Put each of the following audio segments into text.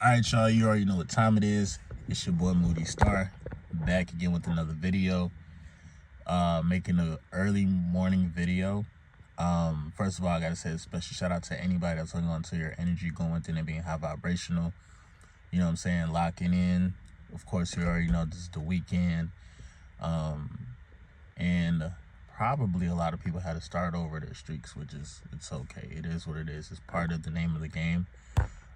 All right, y'all, you already know what time it is. It's your boy Moody Starr, back again with another video. Making an early morning video. First of all, I gotta say a special shout out to anybody that's holding on to your energy, going within and being high vibrational. You know what I'm saying? Locking in. Of course, you already know this is the weekend. And probably a lot of people had to start over their streaks, which is, it's okay. It is what it is. It's part of the name of the game.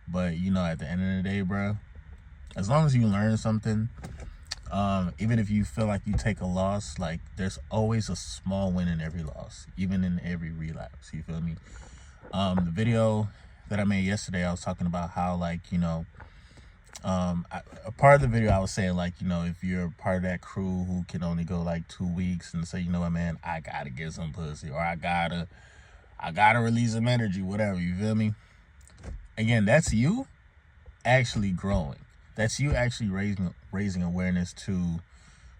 But, you know, at the end of the day, bro, as long as you learn something, even if you feel like you take a loss, like, there's always a small win in every loss, even in every relapse. You feel me? The video that I made yesterday, I was talking about how, like, you know, a part of the video I was saying, like, you know, if you're part of that crew who can only go like 2 weeks and say, you know what, man, I gotta get some pussy, or I gotta release some energy, whatever, you feel me? Again, that's you actually growing. That's you actually raising awareness to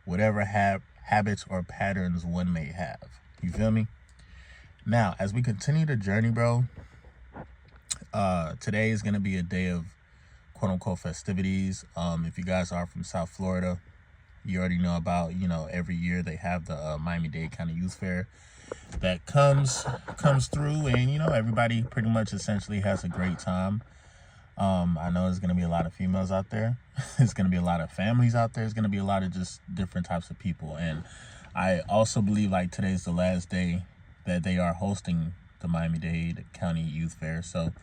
whatever habits or patterns one may have. You feel me? Now, as we continue the journey, bro, today is going to be a day of quote-unquote festivities. If you guys are from South Florida, you already know about, you know, every year they have the Miami-Dade County Youth Fair that comes through, and, you know, everybody pretty much essentially has a great time. I know there's going to be a lot of females out there. There's going to be a lot of families out there. There's going to be a lot of just different types of people. And I also believe, like, today's the last day that they are hosting the Miami-Dade County Youth Fair. So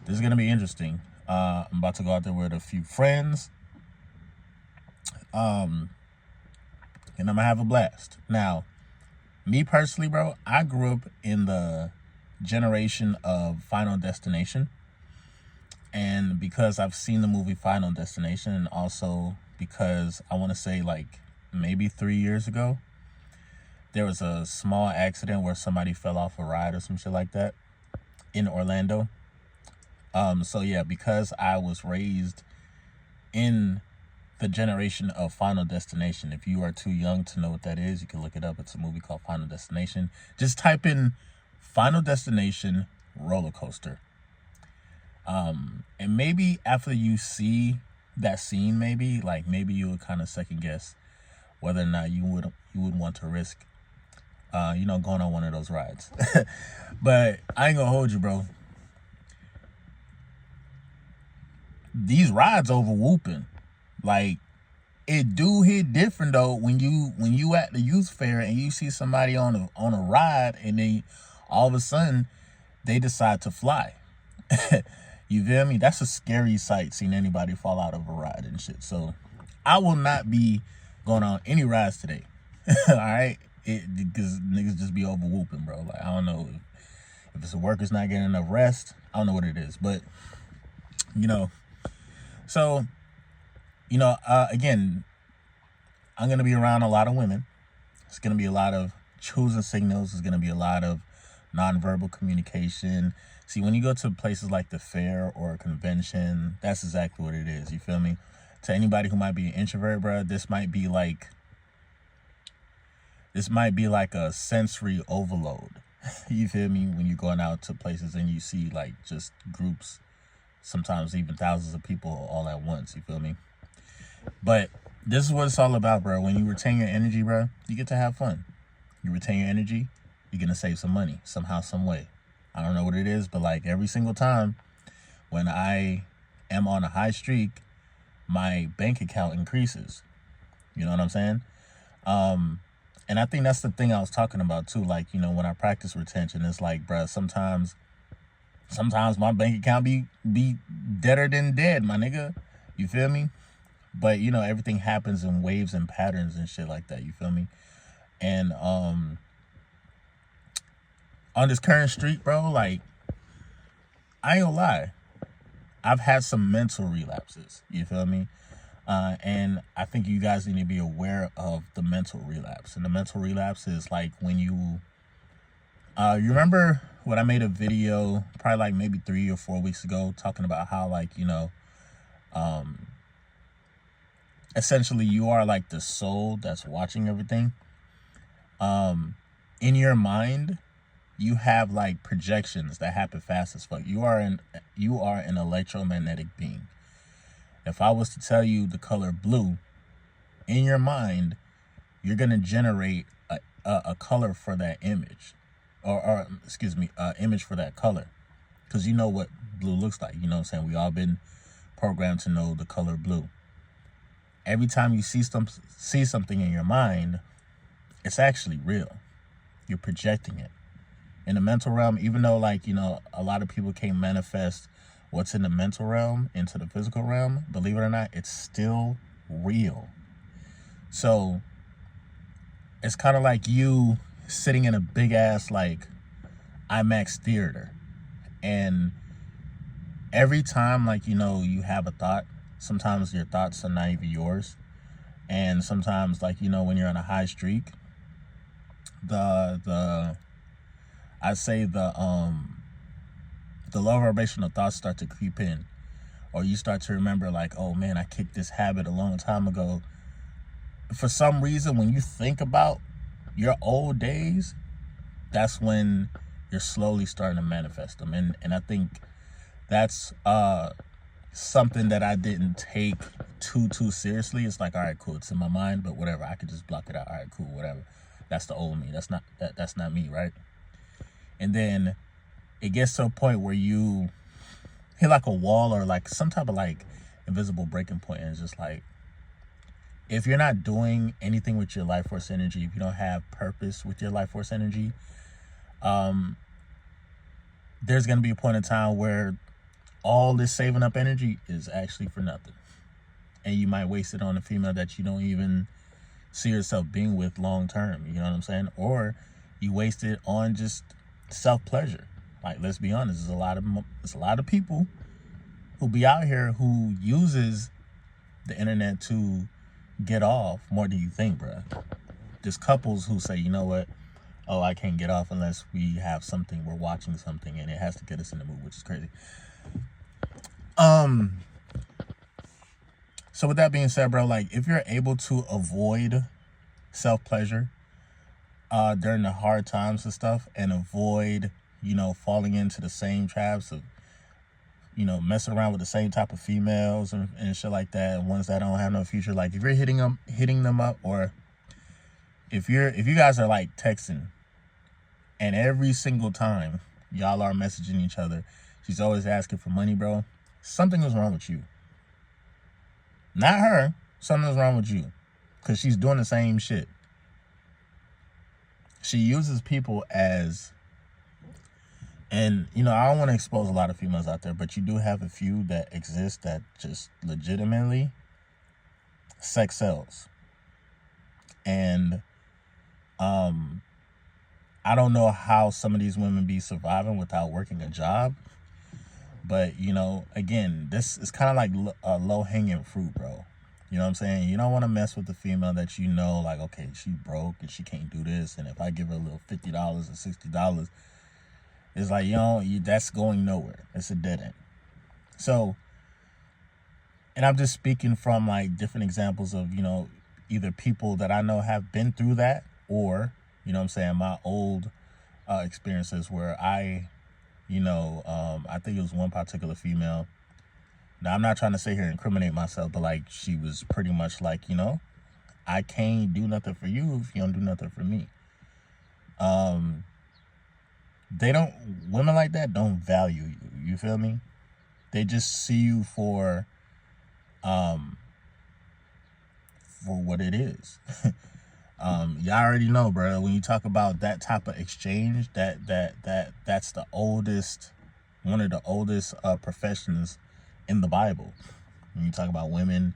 this is going to be interesting. I'm about to go out there with a few friends. And I'm going to have a blast. Now, me personally, bro, I grew up in the generation of Final Destination. And because I've seen the movie Final Destination, and also because I want to say like maybe 3 years ago, there was a small accident where somebody fell off a ride or some shit like that in Orlando. So yeah, because I was raised in the generation of Final Destination. If you are too young to know what that is, you can look it up. It's a movie called Final Destination. Just type in Final Destination roller coaster. And maybe after you see that scene, maybe you would kind of second guess whether or not you would want to risk, you know, going on one of those rides. But I ain't gonna hold you, bro. These rides over whooping. Like, it do hit different though when you at the youth fair and you see somebody on a ride, and then all of a sudden they decide to fly. You feel me? That's a scary sight, seeing anybody fall out of a ride and shit. So I will not be going on any rides today. All right? Because niggas just be over whooping, bro. Like, I don't know if it's a worker's not getting enough rest. I don't know what it is. But, you know, so, you know, again, I'm going to be around a lot of women. It's going to be a lot of choosing signals. There's going to be a lot of nonverbal communication. See, when you go to places like the fair or a convention, that's exactly what it is. You feel me? To anybody who might be an introvert, bro, this might be like a sensory overload. You feel me? When you're going out to places and you see like just groups, sometimes even thousands of people all at once. You feel me? But this is what it's all about, bro. When you retain your energy, bro, you get to have fun. You retain your energy, you're going to save some money somehow, some way. I don't know what it is, but like every single time when I am on a high streak, my bank account increases. You know what I'm saying? And I think that's the thing I was talking about too. Like, you know, when I practice retention, it's like, bruh, sometimes my bank account be deader than dead, my nigga. You feel me? But, you know, everything happens in waves and patterns and shit like that. You feel me? And on this current streak, bro, like, I ain't gonna lie, I've had some mental relapses. You feel me? And I think you guys need to be aware of the mental relapse. And the mental relapse is like when you remember when I made a video probably like maybe 3 or 4 weeks ago talking about how, like, you know, essentially you are like the soul that's watching everything. In your mind, you have like projections that happen fast as fuck. You are an electromagnetic being. If I was to tell you the color blue, in your mind, you're going to generate a color for that image, or excuse me, image for that color, because you know what blue looks like. You know what I'm saying? We all been programmed to know the color blue. Every time you see something in your mind, it's actually real. You're projecting it. In the mental realm, even though, like, you know, a lot of people can't manifest what's in the mental realm into the physical realm, believe it or not, it's still real. So it's kind of like you sitting in a big ass, like, IMAX theater. And every time, like, you know, you have a thought, sometimes your thoughts are not even yours. And sometimes, like, you know, when you're on a high streak, I'd say the low vibrational thoughts start to creep in, or you start to remember, like, oh man, I kicked this habit a long time ago. For some reason, when you think about your old days, that's when you're slowly starting to manifest them. And I think that's something that I didn't take too seriously. It's like, all right, cool, it's in my mind, but whatever, I could just block it out. All right, cool, whatever. That's the old me. That's not me, right? And then it gets to a point where you hit like a wall, or like some type of like invisible breaking point, and it's just like, if you're not doing anything with your life force energy, if you don't have purpose with your life force energy, there's going to be a point in time where all this saving up energy is actually for nothing. And you might waste it on a female that you don't even see yourself being with long term. You know what I'm saying? Or you waste it on just self-pleasure. Like, let's be honest, there's a lot of people who be out here who uses the internet to get off more than you think, bruh. There's couples who say, you know what? Oh, I can't get off unless we have something, we're watching something, and it has to get us in the mood, which is crazy. So with that being said, bro, like, if you're able to avoid self-pleasure during the hard times and stuff, and avoid, you know, falling into the same traps of, you know, messing around with the same type of females and shit like that, and ones that don't have no future, like, if you're hitting them up, or if you guys are like texting, and every single time y'all are messaging each other, she's always asking for money, bro, something is wrong with you. Not her. Something's wrong with you, because she's doing the same shit. She uses people as, and, you know, I don't want to expose a lot of females out there, but you do have a few that exist that just legitimately sex sells. And I don't know how some of these women be surviving without working a job. But, you know, again, this is kind of like a low-hanging fruit, bro. You know what I'm saying? You don't want to mess with the female that you know, like, okay, she broke and she can't do this, and if I give her a little $50 or $60, it's like, you know, that's going nowhere. It's a dead end. So, and I'm just speaking from, like, different examples of, you know, either people that I know have been through that, or, you know what I'm saying, my old experiences where I think it was one particular female. Now, I'm not trying to sit here and incriminate myself, but, like, she was pretty much like, you know, I can't do nothing for you if you don't do nothing for me. Women like that don't value you. You feel me? They just see you for what it is. Y'all already know, bro. When you talk about that type of exchange, that's the oldest, one of the oldest professions in the Bible. When you talk about women,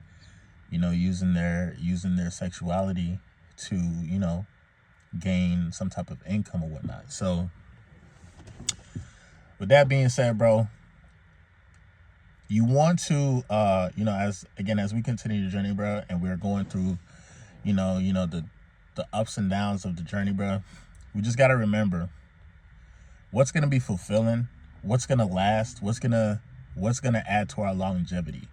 you know, using their sexuality to, you know, gain some type of income or whatnot. So, with that being said, bro, you want to, you know, as we continue the journey, bro, and we're going through, you know, the ups and downs of the journey, bro, we just got to remember what's going to be fulfilling, what's going to last, what's going to add to our longevity.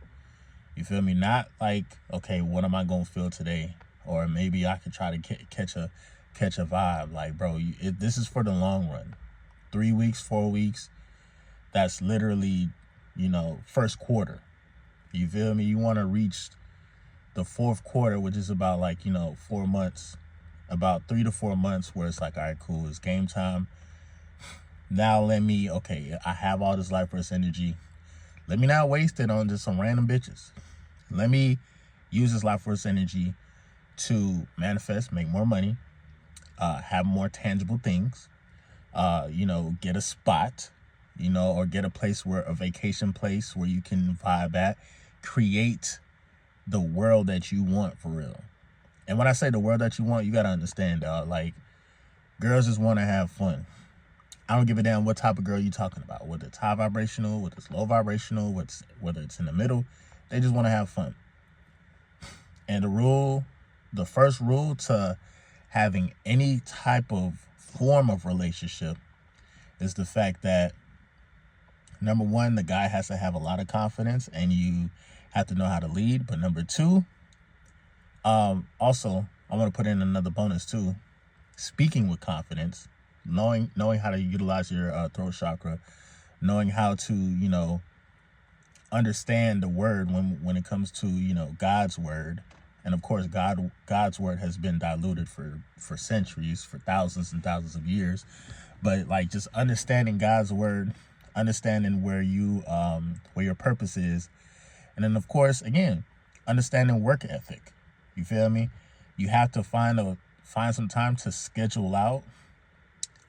You feel me? Not like, okay, what am I going to feel today? Or maybe I could try to catch a vibe. Like, bro, this is for the long run. 3 weeks, 4 weeks, that's literally, you know, first quarter. You feel me? You want to reach the fourth quarter, which is about 4 months, about 3 to 4 months, where it's like, all right, cool, it's game time. Now I have all this life force energy. Let me not waste it on just some random bitches. Let me use this life force energy to manifest, make more money, have more tangible things, get a spot, or get a vacation place where you can vibe at, create the world that you want for real. And when I say the world that you want, you got to understand, girls just want to have fun. I don't give a damn what type of girl you're talking about, whether it's high vibrational, whether it's low vibrational, whether it's in the middle. They just want to have fun. And the first rule to having any type of form of relationship is the fact that, number one, the guy has to have a lot of confidence and you have to know how to lead. But number two, also, I want to put in another bonus too. Speaking with confidence, knowing how to utilize your throat chakra, knowing how to, understand the word when it comes to, God's word. And of course, God's word has been diluted for centuries, for thousands and thousands of years. But just understanding God's word, understanding where your purpose is. And then, of course, again, understanding work ethic. You feel me? You have to find some time to schedule out,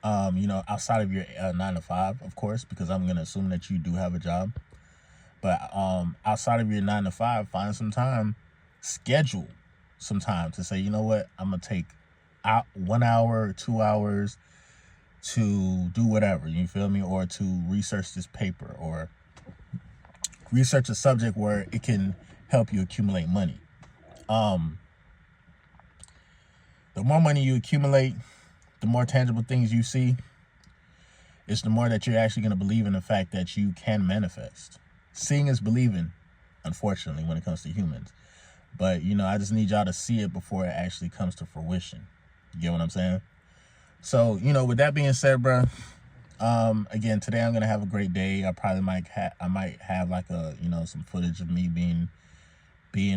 outside of your 9 to 5, of course, because I'm going to assume that you do have a job. But outside of your 9 to 5, find some time, schedule some time to say, you know what, I'm going to take out 1 hour or 2 hours to do whatever, you feel me? Or to research this paper or research a subject where it can help you accumulate money. The more money you accumulate, the more tangible things you see, it's the more that you're actually going to believe in the fact that you can manifest. Seeing is believing, unfortunately, when it comes to humans. But, I just need y'all to see it before it actually comes to fruition. You get what I'm saying? So, with that being said, bro, again, today I'm going to have a great day. I might have some footage of me being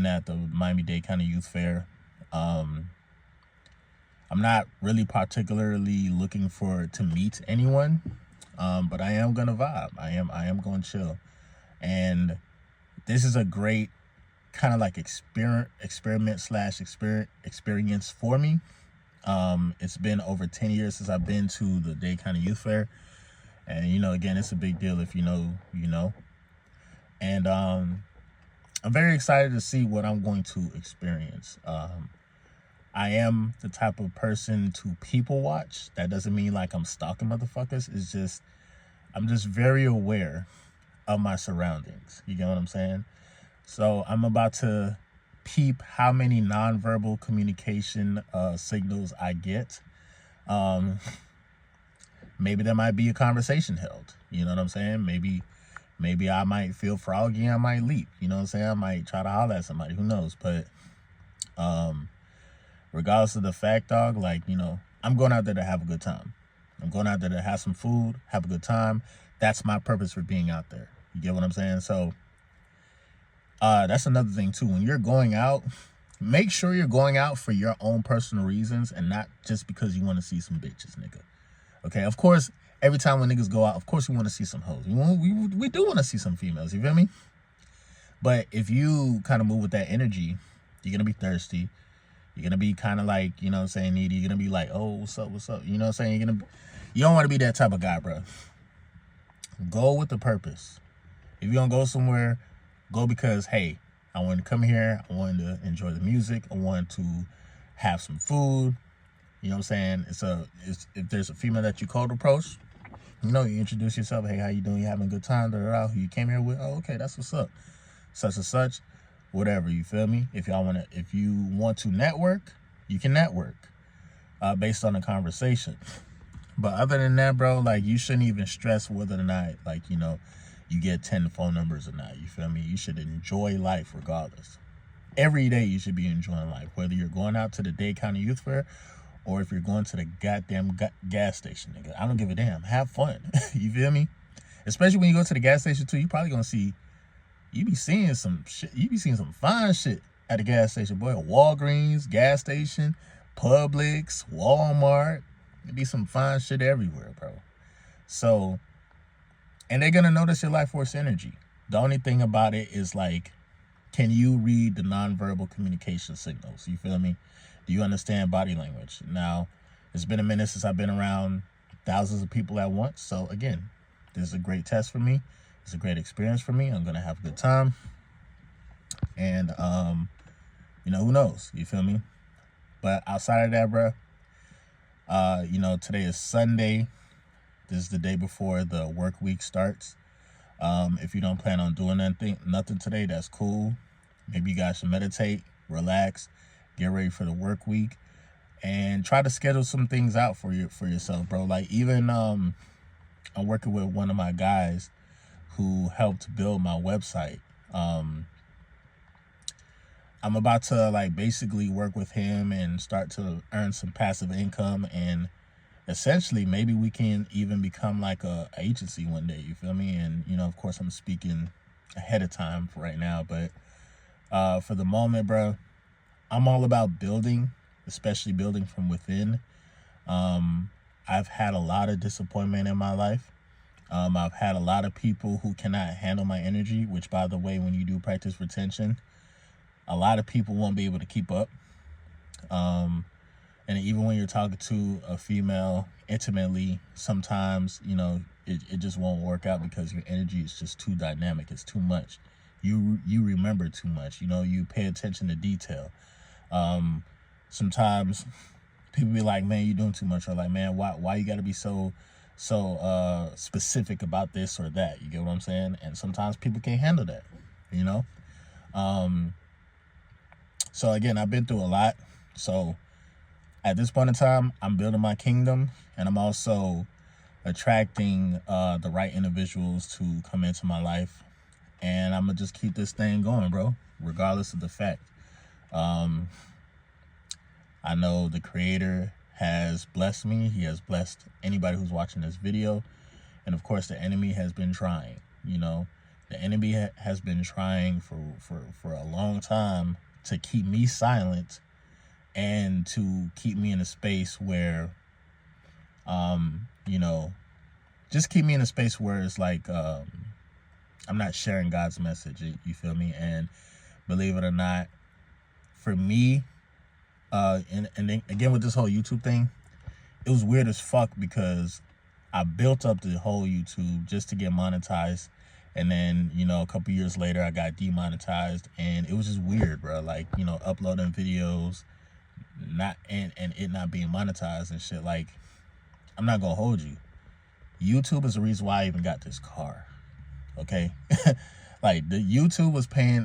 at the Miami-Dade County Youth Fair. I'm not really particularly looking to meet anyone, but I am gonna vibe. I am going to chill, and this is a great kind of experience for me. It's been over 10 years since I've been to the Dade County Youth Fair, and again, it's a big deal. If you know, and I'm very excited to see what I'm going to experience. I am the type of person to people watch. That doesn't mean I'm stalking motherfuckers. It's just, I'm just very aware of my surroundings. You get what I'm saying? So I'm about to peep how many nonverbal communication signals I get. Maybe there might be a conversation held. You know what I'm saying? Maybe I might feel froggy and I might leap. You know what I'm saying? I might try to holler at somebody. Who knows? But regardless of the fact, dog, I'm going out there to have a good time. I'm going out there to have some food, have a good time. That's my purpose for being out there. You get what I'm saying? So that's another thing too. When you're going out, make sure you're going out for your own personal reasons and not just because you want to see some bitches, nigga. Okay, of course, every time when niggas go out, of course we want to see some hoes. We do want to see some females, you feel me? But if you kind of move with that energy, you're going to be thirsty. You're going to be kind of needy. You're going to be like, oh, what's up? You know what I'm saying? You don't want to be that type of guy, bro. Go with the purpose. If you're going to go somewhere, go because, hey, I wanted to come here. I wanted to enjoy the music. I wanted to have some food. You know what I'm saying? If there's a female that you cold approach, you introduce yourself. Hey, how you doing? You having a good time? Who you came here with? Oh, okay, that's what's up. Such and such. Whatever, you feel me? If you want to network, you can network based on the conversation. But other than that, bro, you shouldn't even stress whether or not you get 10 phone numbers or not. You feel me? You should enjoy life regardless. Every day you should be enjoying life, whether you're going out to the Dade County Youth Fair or if you're going to the goddamn gas station, nigga. I don't give a damn. Have fun. You feel me? Especially when you go to the gas station too, you're probably gonna see you be seeing some shit. You be seeing some fine shit at the gas station, boy. Walgreens, gas station, Publix, Walmart. There be some fine shit everywhere, bro. So, and they're gonna notice your life force energy. The only thing about it is like, can you read the nonverbal communication signals? You feel me? Do you understand body language? Now, it's been a minute since I've been around thousands of people at once. So again, this is a great test for me. It's a great experience for me. I'm gonna have a good time. And who knows? You feel me? But outside of that, bro, today is Sunday. This is the day before the work week starts. If you don't plan on doing nothing today, that's cool. Maybe you guys should meditate, relax, get ready for the work week, and try to schedule some things out for yourself, bro. Like even I'm working with one of my guys who helped build my website. I'm about to like basically work with him and start to earn some passive income, and essentially maybe we can even become like a agency one day. You feel me? And of course I'm speaking ahead of time for right now, but for the moment, bro, I'm all about building, especially building from within. I've had a lot of disappointment in my life. I've had a lot of people who cannot handle my energy, which, by the way, when you do practice retention, a lot of people won't be able to keep up. And even when you're talking to a female intimately, sometimes, it just won't work out because your energy is just too dynamic. It's too much. You remember too much. You pay attention to detail. Sometimes people be like, man, you're doing too much. Or like, man, why you got to be so specific about this or that? You get what I'm saying? And sometimes people can't handle that, So again, I've been through a lot. So at this point in time, I'm building my kingdom, and I'm also attracting the right individuals to come into my life. And I'm going to just keep this thing going, bro, regardless of the fact. I know the Creator has blessed me. He has blessed anybody who's watching this video. And of course, the enemy has been trying. The enemy has been trying for a long time to keep me silent and to keep me in a space where, just keep me in a space where it's like, I'm not sharing God's message. You feel me? And believe it or not, for me, and then again with this whole YouTube thing, it was weird as fuck because I built up the whole YouTube just to get monetized, and then a couple years later I got demonetized, and it was just weird, bro. Like uploading videos, and it not being monetized and shit. Like, I'm not gonna hold you. YouTube is the reason why I even got this car. Okay, like the YouTube was paying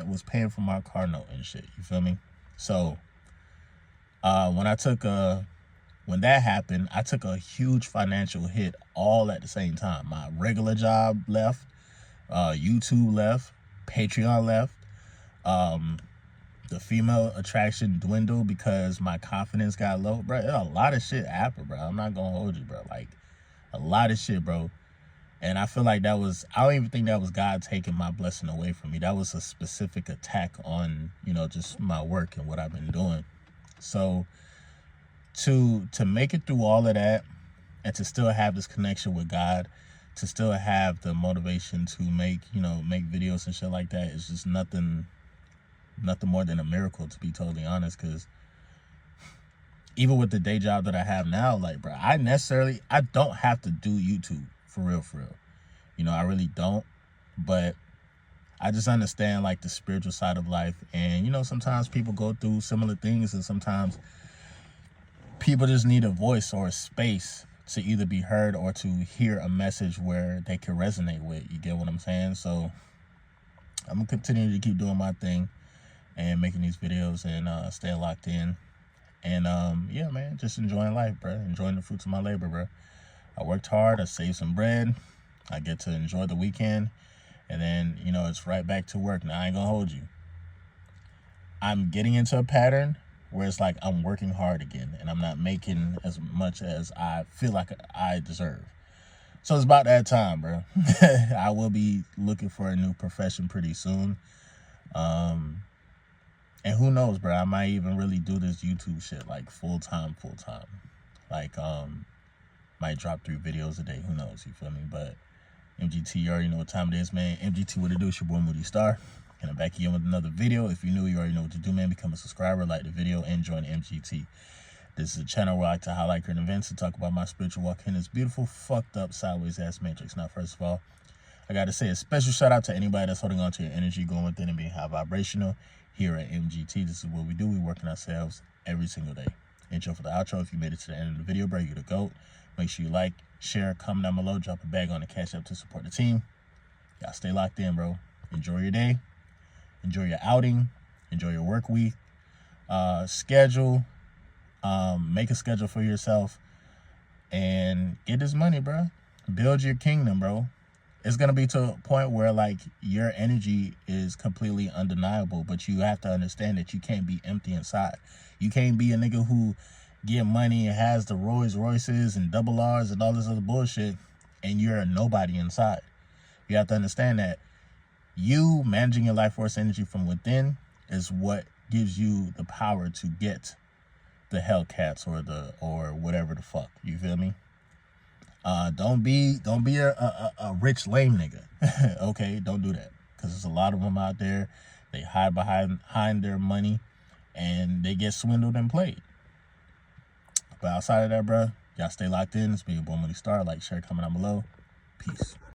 for my car note and shit. You feel me? So when that happened, I took a huge financial hit all at the same time. My regular job left, YouTube left, Patreon left, the female attraction dwindled because my confidence got low, bro. A lot of shit happened, bro. I'm not gonna hold you, bro. Like, a lot of shit, bro. And I feel like I don't even think that was God taking my blessing away from me. That was a specific attack on, just my work and what I've been doing. So to make it through all of that and to still have this connection with God, to still have the motivation to make videos and shit like that, is just nothing more than a miracle, to be totally honest. Because even with the day job that I have now, like, bro, I don't have to do YouTube for real. I really don't. But I just understand like the spiritual side of life, and sometimes people go through similar things, and sometimes people just need a voice or a space to either be heard or to hear a message where they can resonate with. You get what I'm saying? So I'm gonna continue to keep doing my thing and making these videos and staying locked in. And yeah, man, just enjoying life, bro. Enjoying the fruits of my labor, bro. I worked hard. I saved some bread. I get to enjoy the weekend. And then, it's right back to work. Now, I ain't gonna hold you. I'm getting into a pattern where it's like I'm working hard again, and I'm not making as much as I feel like I deserve. So it's about that time, bro. I will be looking for a new profession pretty soon. And who knows, bro? I might even really do this YouTube shit like full time. Like, might drop 3 videos a day. Who knows? You feel me? But MGT, you already know what time it is, man. MGT, what it do? It's your boy Moody Starr. And I'm back again with another video. If you're new, you already know what to do, man. Become a subscriber, like the video, and join MGT. This is a channel where I like to highlight current events and talk about my spiritual walk in this beautiful, fucked up, sideways ass matrix. Now, first of all, I got to say a special shout out to anybody that's holding on to your energy, going within and being high vibrational. Here at MGT, this is what we do. We work on ourselves every single day. Intro for the outro. If you made it to the end of the video, bro, you're the GOAT. Make sure you like, share, comment down below, drop a bag on the Cash App to support the team. Y'all stay locked in, bro. Enjoy your day. Enjoy your outing. Enjoy your work week. Schedule. Make a schedule for yourself. And get this money, bro. Build your kingdom, bro. It's going to be to a point where, like, your energy is completely undeniable, but you have to understand that you can't be empty inside. You can't be a nigga who get money and has the Rolls Royces and double R's and all this other bullshit, and you're a nobody inside. You have to understand that you managing your life force energy from within is what gives you the power to get the Hellcats or whatever the fuck. You feel me? Don't be a rich lame nigga. Okay, don't do that, because there's a lot of them out there. They hide behind their money and they get swindled and played. But outside of that, bro, y'all stay locked in. It's me, your boy Moody Starr. Like, share, comment down below. Peace.